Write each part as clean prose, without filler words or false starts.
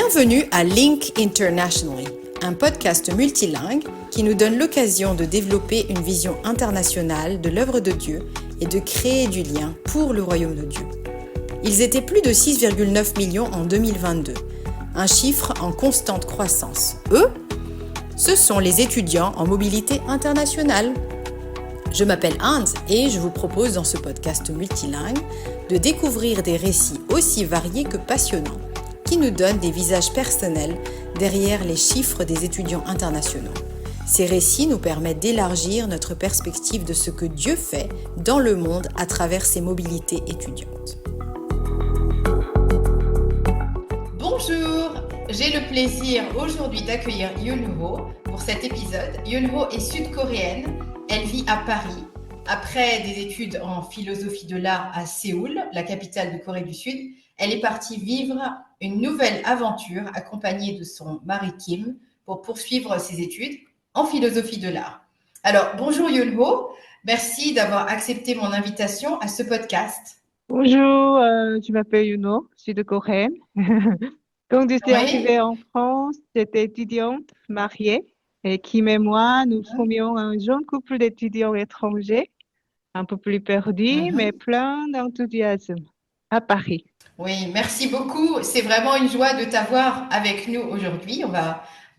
Bienvenue à Link Internationally, un podcast multilingue qui nous donne l'occasion de développer une vision internationale de l'œuvre de Dieu et de créer du lien pour le royaume de Dieu. Ils étaient plus de 6,9 millions en 2022, un chiffre en constante croissance. Eux, ce sont les étudiants en mobilité internationale. Je m'appelle Hans et je vous propose dans ce podcast multilingue de découvrir des récits aussi variés que passionnants qui nous donnent des visages personnels derrière les chiffres des étudiants internationaux. Ces récits nous permettent d'élargir notre perspective de ce que Dieu fait dans le monde à travers ses mobilités étudiantes. Bonjour, j'ai le plaisir aujourd'hui d'accueillir Yunho pour cet épisode. Yunho est sud-coréenne, elle vit à Paris. Après des études en philosophie de l'art à Séoul, la capitale de Corée du Sud, elle est partie vivre une nouvelle aventure accompagnée de son mari Kim pour poursuivre ses études en philosophie de l'art. Alors, bonjour Yunho, merci d'avoir accepté mon invitation à ce podcast. Bonjour, je m'appelle Yuno, je suis de Corée. Quand je suis Oui. arrivée en France, j'étais étudiante mariée et Kim et moi, nous formions un jeune couple d'étudiants étrangers, un peu plus perdus, mais plein d'enthousiasme, à Paris. Oui, merci beaucoup. C'est vraiment une joie de t'avoir avec nous aujourd'hui.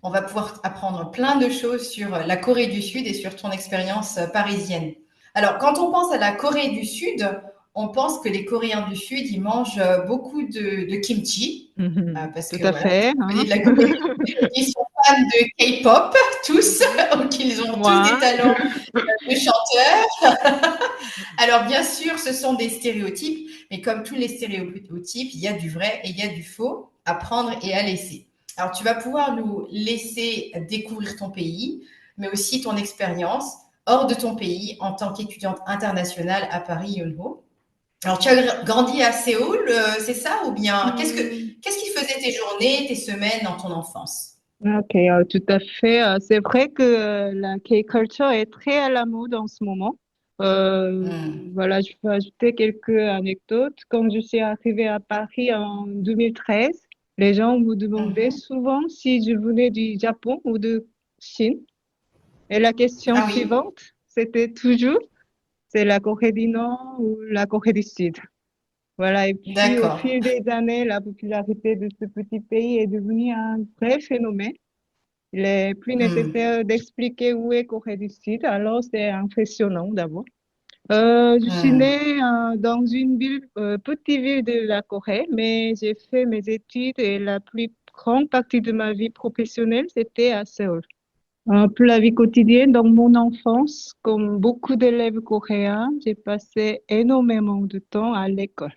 On va pouvoir apprendre plein de choses sur la Corée du Sud et sur ton expérience parisienne. Alors, quand on pense à la Corée du Sud, on pense que les Coréens du Sud, ils mangent beaucoup de kimchi, parce Tout que à voilà, fait, tu hein. connais de la Corée. Ils sont fans de K-pop, tous, donc ils ont tous des Moi, talents de chanteurs. Alors, bien sûr, ce sont des stéréotypes, mais comme tous les stéréotypes, il y a du vrai et il y a du faux à prendre et à laisser. Alors, tu vas pouvoir nous laisser découvrir ton pays, mais aussi ton expérience hors de ton pays en tant qu'étudiante internationale à Paris, Yonho. Alors, tu as grandi à Séoul, c'est ça? Ou bien, hmm, qu'est-ce qui faisait tes journées, tes semaines dans ton enfance? ok, tout à fait. C'est vrai que la K-culture est très à la mode en ce moment. Voilà, je peux ajouter quelques anecdotes. Quand je suis arrivée à Paris en 2013, les gens me demandaient Mhm. souvent si je venais du Japon ou de Chine. Et la question Ah oui, suivante, c'était toujours, c'est la Corée du Nord ou la Corée du Sud? Voilà, et puis au d'accord. fil des années, la popularité de ce petit pays est devenue un vrai phénomène. Il est plus Hmm. nécessaire d'expliquer où est Corée du Sud, alors c'est impressionnant d'abord. Je suis Hmm. née dans une ville, petite ville de la Corée, mais j'ai fait mes études et la plus grande partie de ma vie professionnelle, c'était à Séoul. Pour la vie quotidienne, dans mon enfance, comme beaucoup d'élèves coréens, j'ai passé énormément de temps à l'école.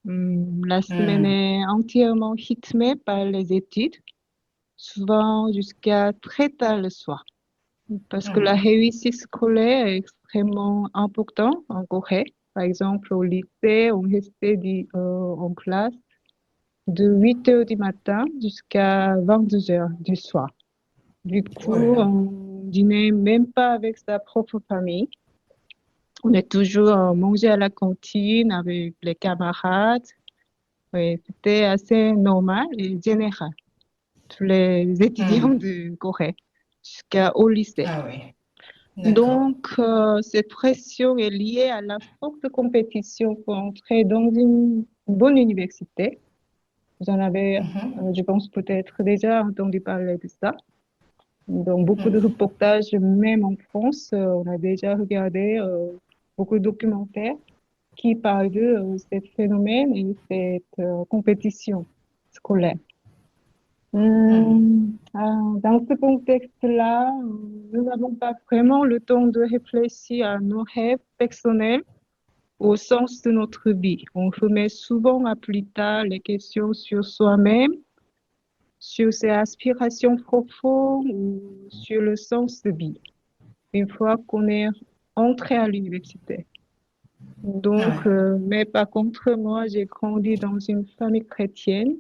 La semaine Hmm. est entièrement rythmée par les études, souvent jusqu'à très tard le soir. Parce que la Hmm. réussite scolaire est extrêmement importante en Corée. Par exemple, au lycée, on restait en classe de 8 heures du matin jusqu'à 22 heures du soir. Du Oh là coup, là. on dînait même pas avec sa propre famille. On est toujours mangé à la cantine avec les camarades. Oui, c'était assez normal et général. Tous les étudiants Hmm. de Corée jusqu'au lycée. Ah oui, d'accord. Donc, cette pression est liée à la forte compétition pour entrer dans une bonne université. Vous en avez, Mhm. je pense, peut-être déjà entendu parler de ça. Dans beaucoup de Mhm. reportages, même en France, on a déjà regardé beaucoup de documentaires qui parlent de ce phénomène et cette compétition scolaire. Hmm. Dans ce contexte-là, nous n'avons pas vraiment le temps de réfléchir à nos rêves personnels au sens de notre vie. On remet souvent à plus tard les questions sur soi-même, sur ses aspirations profondes ou sur le sens de vie, une fois qu'on est entré à l'université. Ah Donc, ouais. mais par contre, moi, j'ai grandi dans une famille chrétienne.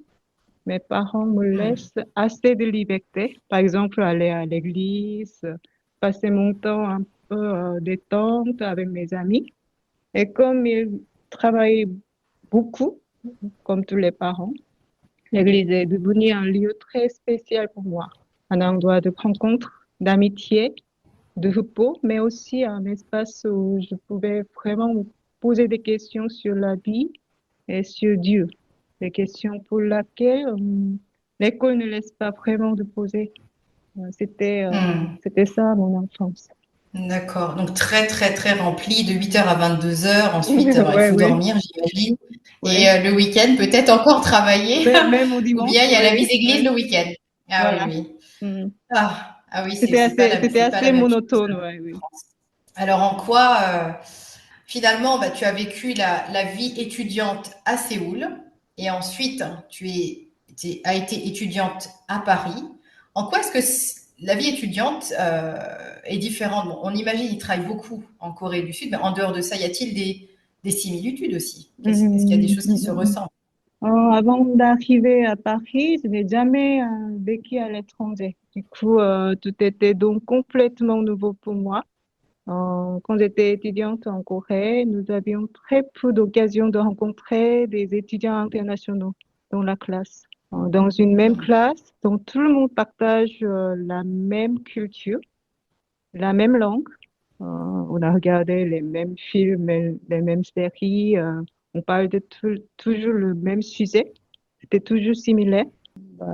Mes parents me Hmm. laissent assez de liberté. Par exemple, aller à l'église, passer mon temps un peu détente avec mes amis. Et comme ils travaillent beaucoup, comme tous les parents, L'église est devenue un lieu très spécial pour moi, un endroit de rencontre, d'amitié, de repos, mais aussi un espace où je pouvais vraiment me poser des questions sur la vie et sur Dieu. Des questions pour lesquelles l'école ne laisse pas vraiment de poser. Hmm. C'était ça mon enfance. D'accord. Donc très, très, très rempli de 8 heures à 22 heures. Ensuite, il Ouais, faut ouais, dormir, j'imagine. Et ouais. le week-end, peut-être encore travailler. Même au Ou dimanche, bien il y a la ouais, visite église ouais, le week-end. Ah oui, voilà. oui. Mm. Ah oui, C'était c'est pas la assez même chose monotone, ouais, oui. en France. Alors en quoi, finalement, bah, tu as vécu la vie étudiante à Séoul et ensuite as été étudiante à Paris. En quoi est-ce que la vie étudiante est différente? Bon, on imagine qu'ils travaillent beaucoup en Corée du Sud, mais en dehors de ça, y a-t-il des similitudes aussi? Est-ce qu'il y a des Mm, choses mm, qui se mm, mm. ressemblent? Avant d'arriver à Paris, je n'ai jamais vécu à l'étranger. Du coup, tout était donc complètement nouveau pour moi. Quand j'étais étudiante en Corée, nous avions très peu d'occasions de rencontrer des étudiants internationaux dans la classe. Dans une même Hmm. classe, dont tout le monde partage la même culture, la même langue. On a regardé les mêmes films, les mêmes séries. On parle de toujours le même sujet. C'était toujours similaire.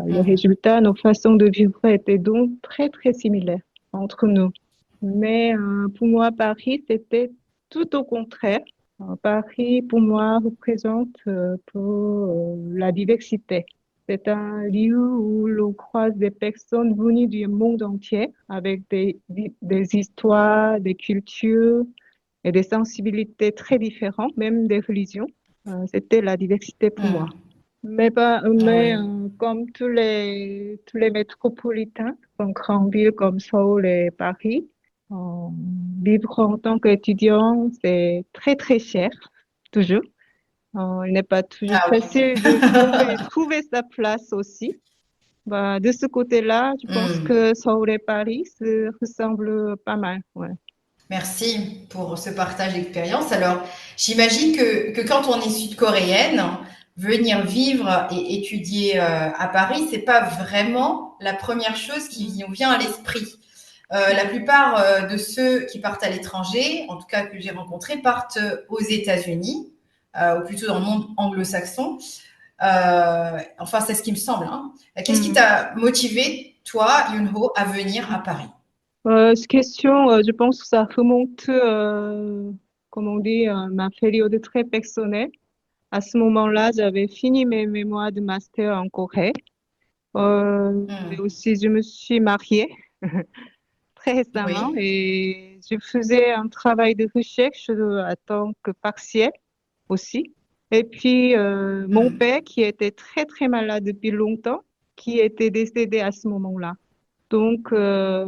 Le Hmm. résultat, nos façons de vivre étaient donc très, très similaires entre nous. Mais pour moi, Paris, c'était tout au contraire. Paris, pour moi, représente pour la diversité. C'est un lieu où l'on croise des personnes venues du monde entier avec des histoires, des cultures et des sensibilités très différentes, même des religions. C'était la diversité pour moi. Hmm. Ah Mais oui. comme tous les métropolitains, en grandes villes comme Seoul et Paris, euh, vivre en tant qu'étudiant, c'est très, très cher, toujours. Il n'est pas toujours Ah oui. facile de trouver sa place aussi. De ce côté-là, je pense Hmm. que Seoul et Paris se ressemblent pas mal. Ouais. Merci pour ce partage d'expérience. Alors, j'imagine que quand on est sud-coréenne, venir vivre et étudier à Paris, c'est pas vraiment la première chose qui nous vient à l'esprit. La plupart de ceux qui partent à l'étranger, en tout cas que j'ai rencontrés, partent aux États-Unis, ou plutôt dans le monde anglo-saxon. Enfin, c'est ce qui me semble. Hein. Qu'est-ce qui Mhm. t'a motivé, toi, Yunho, à venir à Paris? Cette question, je pense que ça remonte, comme on dit, ma période très personnelle. À ce moment-là, j'avais fini mes mémoires de master en Corée. Et Hmm. aussi, je me suis mariée très récemment Oui. et je faisais un travail de recherche à temps que partiel aussi. Et puis, mon Hmm. père, qui était très, très malade depuis longtemps, qui était décédé à ce moment-là. Donc, D'accord.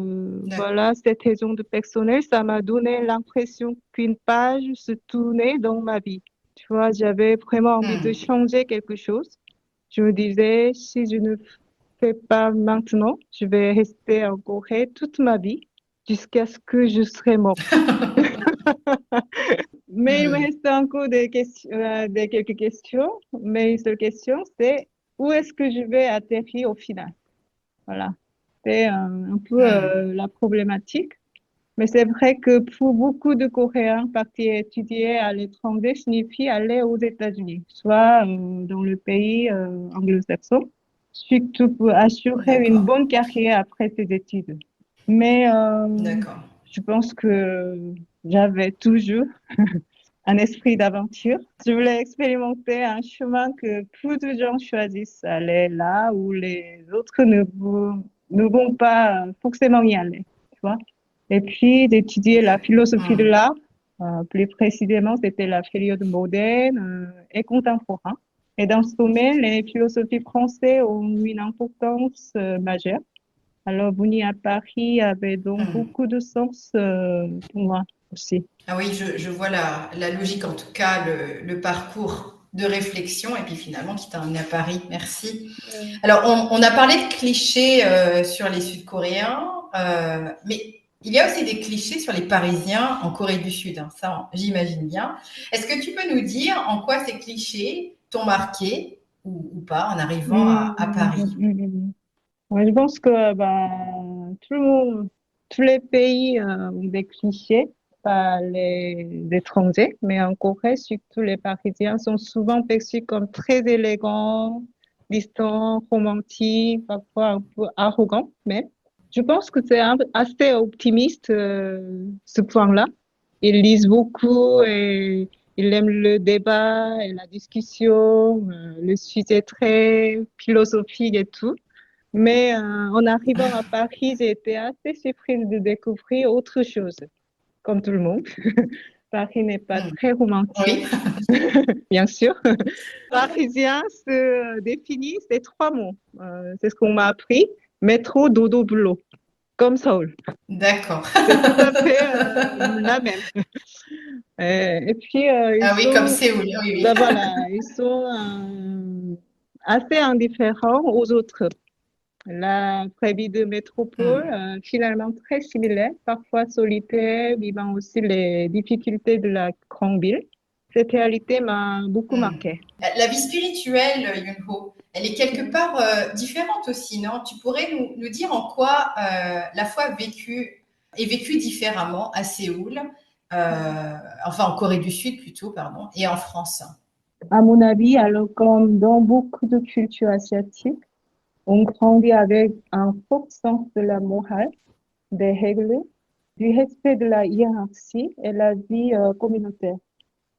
voilà, cette raison de personnel, ça m'a donné l'impression qu'une page se tournait dans ma vie. Tu vois, j'avais vraiment envie de Hmm. changer quelque chose. Je me disais, si je ne fais pas maintenant, je vais rester en Corée toute ma vie jusqu'à ce que je serai morte. Mais il me Hmm. reste encore des questions, quelques questions. Mais une seule question, c'est où est-ce que je vais atterrir au final? Voilà. C'est un peu Hmm. la problématique. Mais c'est vrai que pour beaucoup de Coréens, partir étudier à l'étranger signifie aller aux États-Unis, soit dans le pays anglo-saxon, surtout pour assurer une D'accord. bonne carrière après ses études. Mais D'accord. je pense que j'avais toujours un esprit d'aventure. Je voulais expérimenter un chemin que peu de gens choisissent, aller là où les autres ne vont pas forcément y aller, tu vois. Et puis d'étudier la philosophie de Hmm. l'art, plus précisément, c'était la période moderne et contemporaine. Et dans ce domaine, les philosophies françaises ont une importance majeure. Alors, venir à Paris avait donc Hmm. beaucoup de sens pour moi aussi. Ah oui, je vois la logique, en tout cas, le parcours de réflexion, et puis finalement qui t'a amené à Paris. Merci. Alors, on a parlé de clichés sur les Sud-Coréens, mais il y a aussi des clichés sur les Parisiens en Corée du Sud. Hein, ça, j'imagine bien. Est-ce que tu peux nous dire en quoi ces clichés t'ont marqué ou pas en arrivant à Mm, Paris? mm, mm, mm. Ouais, je pense que bah, tout le monde, tous les pays ont des clichés, pas les étrangers, mais en Corée, surtout les Parisiens sont souvent perçus comme très élégants, distants, romantiques, parfois un peu arrogants, mais je pense que c'est assez optimiste ce point-là. Ils lisent beaucoup et ils aiment le débat et la discussion, le sujet très philosophique et tout. Mais en arrivant à Paris, j'ai été assez surprise de découvrir autre chose, comme tout le monde. Paris n'est pas Hmm. très romantique, Oui, bien sûr. Parisien se définit ces trois mots. C'est ce qu'on m'a appris. Métro, dodo, boulot. Comme Seoul. d'accord. C'est tout à fait la même. Et puis, ils Ah oui, comme sont, Séoul, oui, oui. ben voilà, ils sont assez indifférents aux autres. La vraie vie de métropole, Hmm. finalement très similaire, parfois solitaire, vivant aussi les difficultés de la grande ville. Cette réalité m'a beaucoup Hmm. marquée. La vie spirituelle, Yunho, elle est quelque part différente aussi, non? Tu pourrais nous dire en quoi la foi est vécue différemment à Séoul, enfin en Corée du Sud plutôt, pardon, et en France. À mon avis, alors comme dans beaucoup de cultures asiatiques, on grandit avec un fort sens de la morale, des règles, du respect de la hiérarchie et la vie communautaire.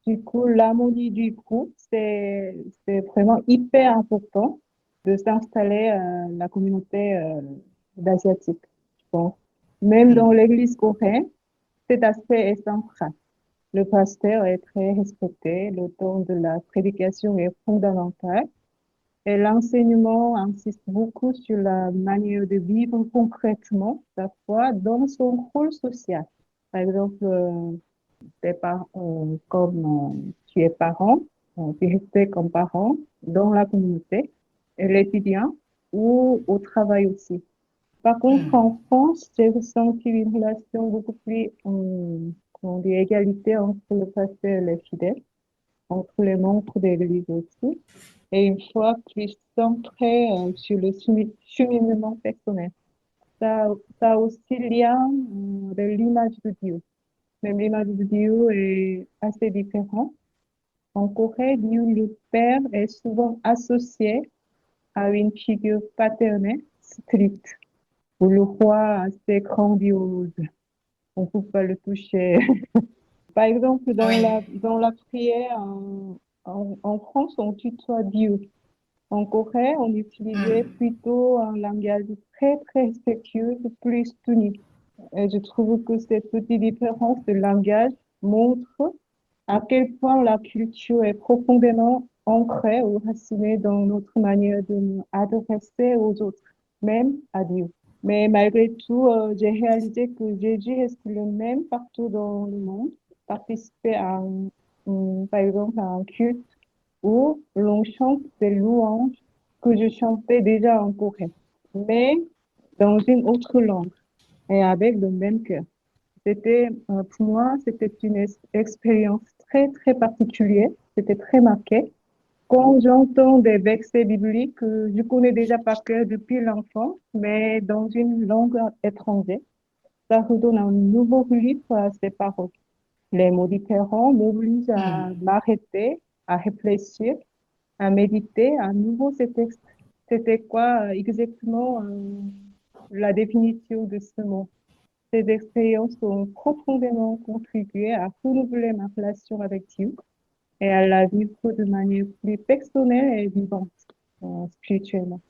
Du coup, l'harmonie du groupe, c'est vraiment hyper important de s'installer la communauté d'asiatique, je pense. Même dans Hmm. l'église coréenne, cet aspect est central. Le pasteur est très respecté, le temps de la prédication est fondamental et l'enseignement insiste beaucoup sur la manière de vivre concrètement sa foi dans son rôle social. Par exemple, comme tu es parent, tu restes comme parent dans la communauté, et l'étudiant ou au travail aussi. Par contre, Hmm. en France, j'ai ressenti une relation beaucoup plus, comment dire, égalité entre le pasteur et les fidèles, entre les membres de l'Église aussi, et une foi plus centrée sur le cheminement personnel. Ça, ça a aussi lien de l'image de Dieu. Même l'image de Dieu est assez différente. En Corée, Dieu le Père est souvent associé à une figure paternelle stricte, ou le roi assez grandiose. On ne peut pas le toucher. Par exemple, Oui. dans la prière en France, on tutoie Dieu. En Corée, on utilisait Hmm. plutôt un langage très, très respectueux, plus tenu. Et je trouve que cette petite différence de langage montre à quel point la culture est profondément ancrée ou racinée dans notre manière de nous adresser aux autres, même à Dieu. Mais malgré tout, j'ai réalisé que Jésus reste le même partout dans le monde. Participer par exemple, à un culte où l'on chante des louanges que je chantais déjà en Corée, mais dans une autre langue et avec le même cœur. Pour moi, c'était une expérience très, très particulière. C'était très marqué. Quand j'entends des versets bibliques que je connais déjà par cœur depuis l'enfance, mais dans une langue étrangère, ça redonne un nouveau rythme à ces paroles. Les mots différents m'obligent à Hmm. m'arrêter, à réfléchir, à méditer à nouveau ces textes. C'était quoi exactement la définition de ce mot? Ces expériences ont profondément contribué à renouveler ma relation avec Dieu et à la vivre de manière plus personnelle et vivante, spirituellement.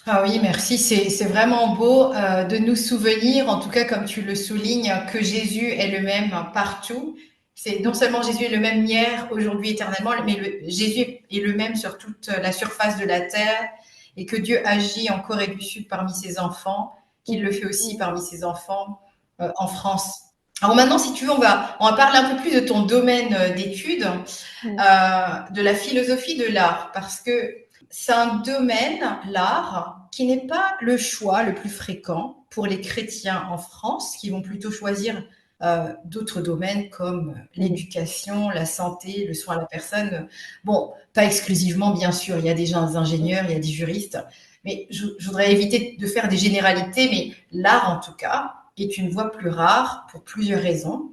Ah oui, merci. C'est vraiment beau de nous souvenir, en tout cas comme tu le soulignes, que Jésus est le même partout. C'est non seulement Jésus est le même hier, aujourd'hui, éternellement, mais Jésus est le même sur toute la surface de la terre et que Dieu agit en Corée du Sud parmi ses enfants, qu'il le Mm, fait aussi mm, parmi ses enfants en France. Alors maintenant, si tu veux, on va parler un peu plus de ton domaine d'études, mm, de la philosophie de l'art, parce que c'est un domaine, l'art, qui n'est pas le choix le plus fréquent pour les chrétiens en France, qui vont plutôt choisir d'autres domaines comme l'éducation, la santé, le soin à la personne. Bon, pas exclusivement, bien sûr, il y a des gens, des ingénieurs, il y a des juristes, mais je voudrais éviter de faire des généralités, mais l'art, en tout cas, est une voie plus rare pour plusieurs raisons.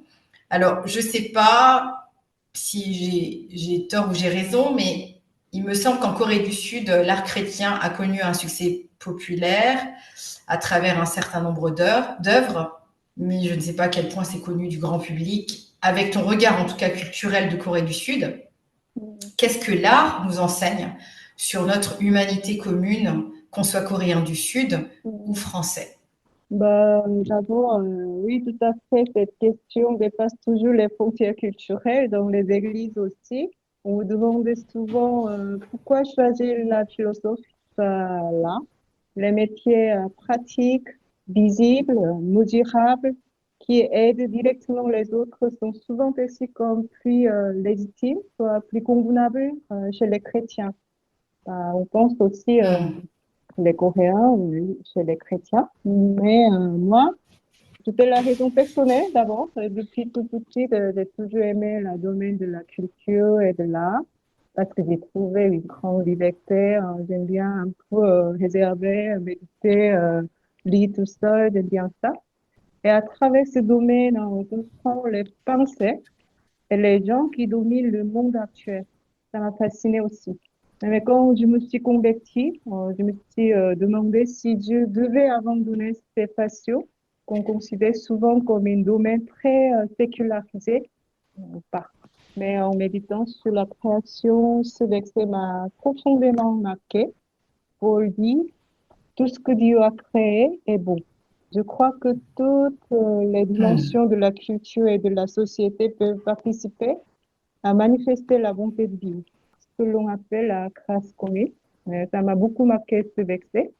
Alors, je ne sais pas si j'ai tort ou j'ai raison, mais il me semble qu'en Corée du Sud, l'art chrétien a connu un succès populaire à travers un certain nombre d'œuvres, mais je ne sais pas à quel point c'est connu du grand public. Avec ton regard, en tout cas culturel de Corée du Sud, qu'est-ce que l'art nous enseigne sur notre humanité commune, qu'on soit coréen du Sud ou français? Bah, d'abord, oui, tout à fait, cette question dépasse toujours les frontières culturelles, dans les églises aussi. On vous demandait souvent pourquoi choisir la philosophie là. Les métiers pratiques, visibles, mesurables, qui aident directement les autres sont souvent perçus comme plus légitimes, soit plus convenables chez les chrétiens. On pense aussi Hmm. les Coréens, oui, chez les chrétiens. Mais moi, c'était la raison personnelle d'abord. Depuis tout petit, j'ai toujours aimé le domaine de la culture et de l'art parce que j'ai trouvé une grande liberté. J'aime bien un peu réserver, méditer, lire tout ça, j'aime bien ça. Et à travers ce domaine, on comprend les pensées et les gens qui dominent le monde actuel. Ça m'a fasciné aussi. Mais quand je me suis convertie, je me suis demandé si Dieu devait abandonner ces passions qu'on considère souvent comme un domaine très sécularisé ou pas. Mais en méditant sur la création, ce verset m'a profondément marqué. Paul dit, tout ce que Dieu a créé est bon. Je crois que toutes les Hmm. dimensions de la culture et de la société peuvent participer à manifester la bonté de Dieu, ce que l'on appelle la grâce commune. Ça m'a beaucoup marqué ce verset,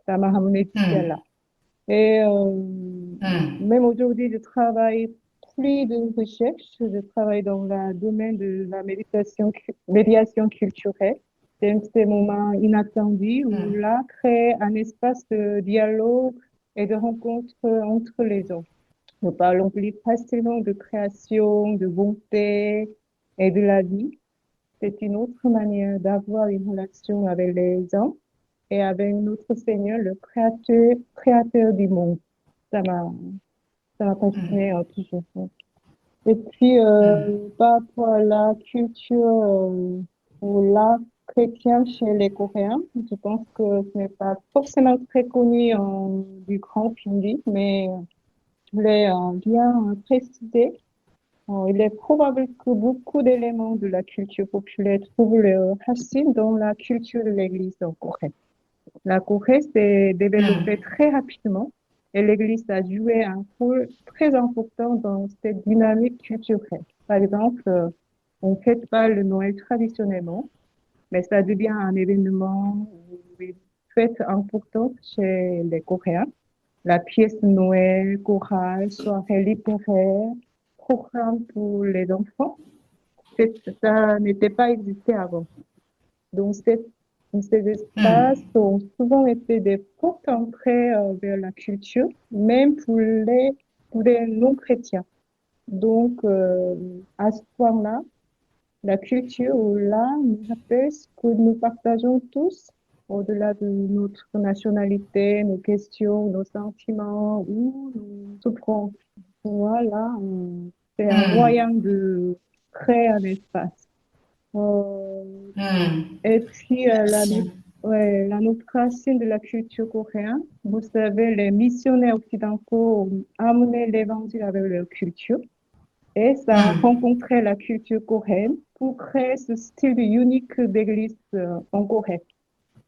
ça m'a ramené jusqu'à là. Hmm. Et Hmm. même aujourd'hui, je travaille plus de recherche, je travaille dans le domaine de la médiation culturelle. C'est ces moments inattendus où Hmm. là crée un espace de dialogue et de rencontre entre les gens. Nous parlons plus facilement de création, de bonté et de la vie. C'est une autre manière d'avoir une relation avec les gens et avec notre Seigneur, le créateur du monde. Ça m'a, ça m'a fasciné toujours. Et puis, Hmm. par rapport à la culture ou l'art chrétien chez les Coréens, je pense que ce n'est pas forcément très connu du grand public, mais je voulais bien préciser. Il est probable que beaucoup d'éléments de la culture populaire trouvent leurs racines dans la culture de l'Église en Corée. La Corée s'est développée Hmm. très rapidement et l'Église a joué un rôle très important dans cette dynamique culturelle. Par exemple, on ne fête pas le Noël traditionnellement, mais ça devient un événement ou une fête importante chez les Coréens. La pièce de Noël, chorale, soirée littéraire, programme pour les enfants, ça n'était pas existé avant. Donc, ces espaces Hmm. ont souvent été des portes d'entrée vers la culture, même pour les non-chrétiens. Donc, à ce point-là, la culture ou l'art nous rappelle ce que nous partageons tous, au-delà de notre nationalité, nos questions, nos sentiments ou nos souffrances. Voilà, c'est un Hmm. moyen de créer un espace. Euh, Hmm. et puis, Merci. la notre racine de la culture coréenne, vous savez, les missionnaires occidentaux ont amené l'évangile avec leur culture et ça a Hmm. rencontré la culture coréenne pour créer ce style unique d'église en Corée.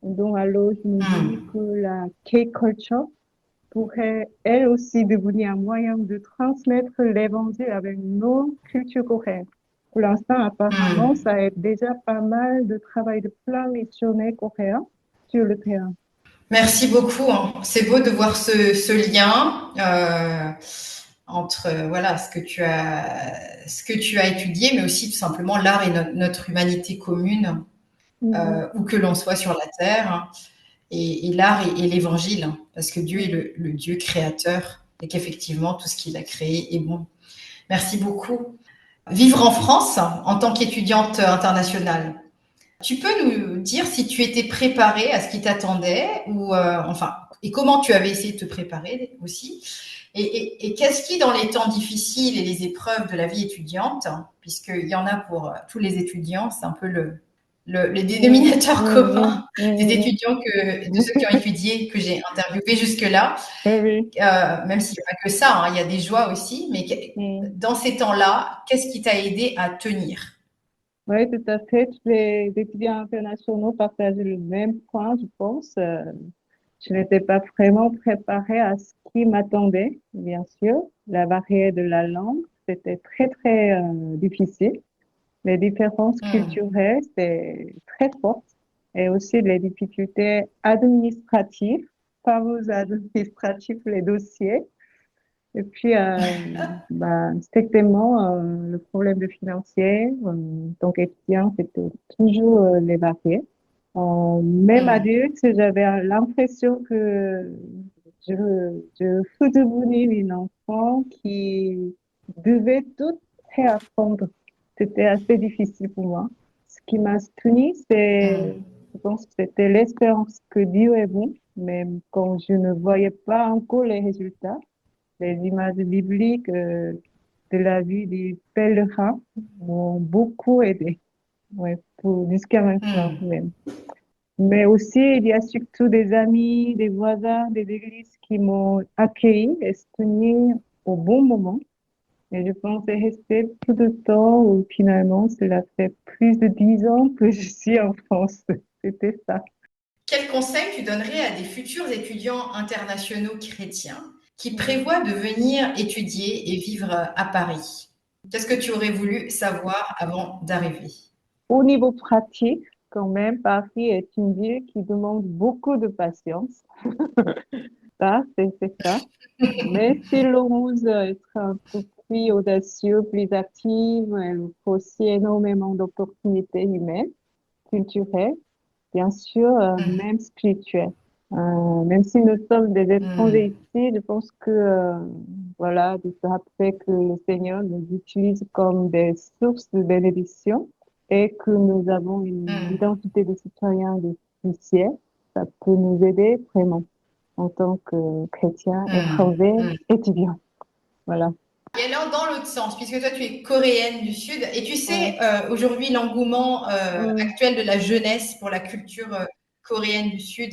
Donc, alors, je me dis Hmm. que la K-culture pourrait, elle aussi, devenir un moyen de transmettre l'évangile avec nos cultures coréennes. Pour l'instant, apparemment, Hmm. ça aide déjà pas mal de travail de plein missionnaires coréens sur le terrain. Merci beaucoup, hein. C'est beau de voir ce lien entre voilà ce que tu as étudié, mais aussi tout simplement l'art et notre humanité commune, Mhm, où que l'on soit sur la terre, hein, et l'art et l'évangile, hein, parce que Dieu est mhm, le Dieu créateur et qu'effectivement tout ce qu'il a créé est bon. Merci beaucoup. Vivre en France en tant qu'étudiante internationale. Tu peux nous dire si tu étais préparée à ce qui t'attendait ou enfin et comment tu avais essayé de te préparer aussi et qu'est-ce qui dans les temps difficiles et les épreuves de la vie étudiante, puisqu'il y en a pour tous les étudiants, c'est un peu le Mm, dénominateur mm, commun des mm, étudiants de ceux qui ont étudié que j'ai interviewé jusque-là, oui, oui. même s'il n'y a pas que ça, hein, il y a des joies aussi, mais Mm. dans ces temps-là, qu'est-ce qui t'a aidé à tenir? Oui, tout à fait. Tous les étudiants internationaux partagent le même point, je pense. Je n'étais pas vraiment préparée à ce qui m'attendait, bien sûr. La barrière de la langue, c'était très, très difficile. Les différences Hmm. culturelles, c'est très fortes. Et aussi les difficultés administratives, fameuses administratives, les dossiers. Et puis, bah, strictement, le problème de financier, donc étudiant, c'était toujours les barrières. Même Hmm. adulte, j'avais l'impression que je footballais une enfant qui devait tout réapprendre. C'était assez difficile pour moi. Ce qui m'a soutenu, Hmm. je pense que c'était l'espérance que Dieu est bon, même quand je ne voyais pas encore les résultats. Les images bibliques de la vie des pèlerins m'ont beaucoup aidé, ouais, jusqu'à maintenant Hmm. même. Mais aussi, il y a surtout des amis, des voisins, des églises qui m'ont accueilli et soutenu au bon moment. Et je pense que c'est resté tout le temps où finalement, cela fait plus de 10 ans que je suis en France. C'était ça. Quel conseil tu donnerais à des futurs étudiants internationaux chrétiens qui Mm. prévoient de venir étudier et vivre à Paris? Qu'est-ce que tu aurais voulu savoir avant d'arriver? Au niveau pratique, quand même, Paris est une ville qui demande beaucoup de patience. Ça, c'est ça. Mais si l'on ose être un peu plus audacieux, plus active, elle offre aussi énormément d'opportunités humaines, culturelles, bien sûr, Hmm. même spirituelles. Même si nous sommes des étrangers Hmm. ici, je pense que, voilà, de se rappeler que le Seigneur nous utilise comme des sources de bénédiction et que nous avons une Hmm. identité de citoyen du ciel, ça peut nous aider vraiment en tant que chrétien, Hmm. étranger, Hmm. étudiant. Voilà. Et alors, dans l'autre sens, puisque toi, tu es coréenne du Sud, et tu Ouais. sais, aujourd'hui, l'engouement Mm, actuel de la jeunesse pour la culture coréenne du Sud,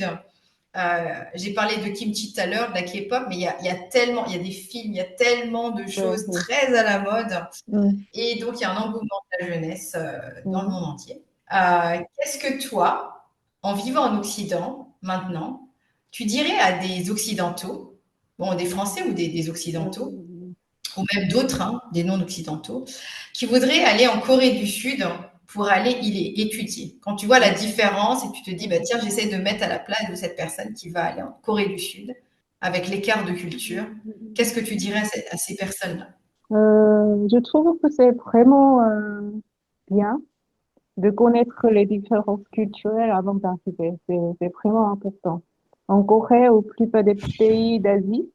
j'ai parlé de kimchi tout à l'heure, de la K-pop, mais il y a tellement, il y a des films, il y a tellement de ouais, choses ouais. très à la mode. Mm, Et donc, il y a un engouement de la jeunesse dans le mm, monde entier. Qu'est-ce que toi, en vivant en Occident maintenant, tu dirais à des Occidentaux, bon, des Français ou des Occidentaux, mm, ou même d'autres, hein, des non-occidentaux, qui voudraient aller en Corée du Sud pour aller y étudier. Quand tu vois la mm, différence et tu te dis, bah, mm, tiens, j'essaie de mettre à la place de cette personne qui va aller en Corée du Sud, avec l'écart de culture, qu'est-ce que tu dirais à ces personnes-là? Je trouve que c'est vraiment bien de connaître les différences culturelles avant d'arriver. C'est vraiment important. En Corée, ou plupart des pays d'Asie,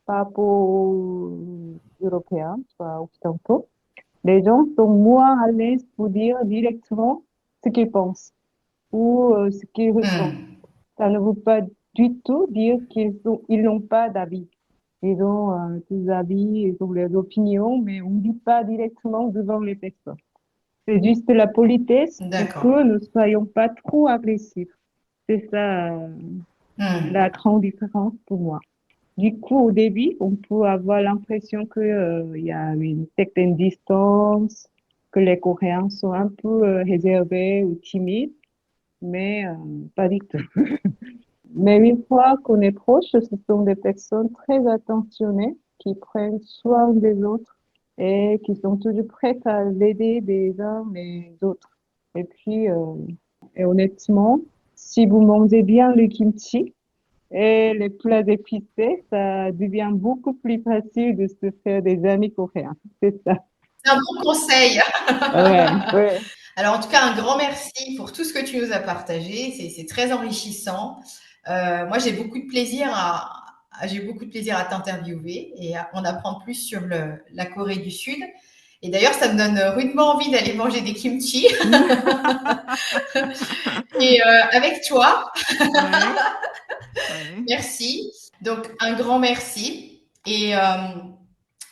par rapport aux Européens, soit occidentaux, les gens sont moins à l'aise pour dire directement ce qu'ils pensent ou ce qu'ils ressentent. Hmm. Ça ne veut pas du tout dire ils n'ont pas d'avis. Ils ont des avis, ils ont leurs opinions, mais on ne dit pas directement devant les personnes. C'est juste la politesse pour D'accord. que nous ne soyons pas trop agressifs. C'est ça, la Hmm. grande différence pour moi. Du coup, au début, on peut avoir l'impression que, il y a une certaine distance, que les Coréens sont un peu réservés ou timides, mais pas du tout. Mais une fois qu'on est proche, ce sont des personnes très attentionnées qui prennent soin des autres et qui sont toujours prêtes à l'aider des uns les autres. Et puis, et honnêtement, si vous mangez bien le kimchi et les plats épicés, ça devient beaucoup plus facile de se faire des amis coréens. C'est ça. C'est un bon conseil. Ouais, ouais. Alors, en tout cas, un grand merci pour tout ce que tu nous as partagé. C'est très enrichissant. Moi, j'ai beaucoup de plaisir j'ai beaucoup de plaisir à t'interviewer et à en apprendre plus sur la Corée du Sud. Et d'ailleurs, ça me donne rudement envie d'aller manger des kimchi. Et avec toi, Ouais, ouais. merci. Donc, un grand merci et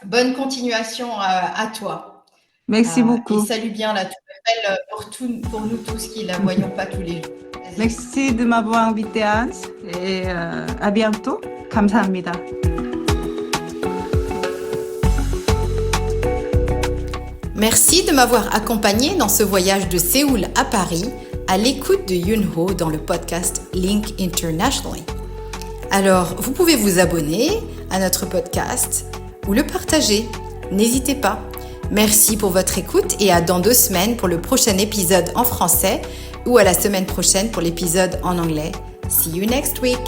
bonne continuation à toi. Merci Et beaucoup. salut bien la Tour Eiffel pour nous tous qui ne la voyons pas tous les jours. Vas-y. Merci de m'avoir invité, Hans, et à bientôt. 감사합니다. Merci de m'avoir accompagné dans ce voyage de Séoul à Paris à l'écoute de Yunho dans le podcast Link Internationally. Alors, vous pouvez vous abonner à notre podcast ou le partager. N'hésitez pas. Merci pour votre écoute et à dans 2 semaines pour le prochain épisode en français ou à la semaine prochaine pour l'épisode en anglais. See you next week!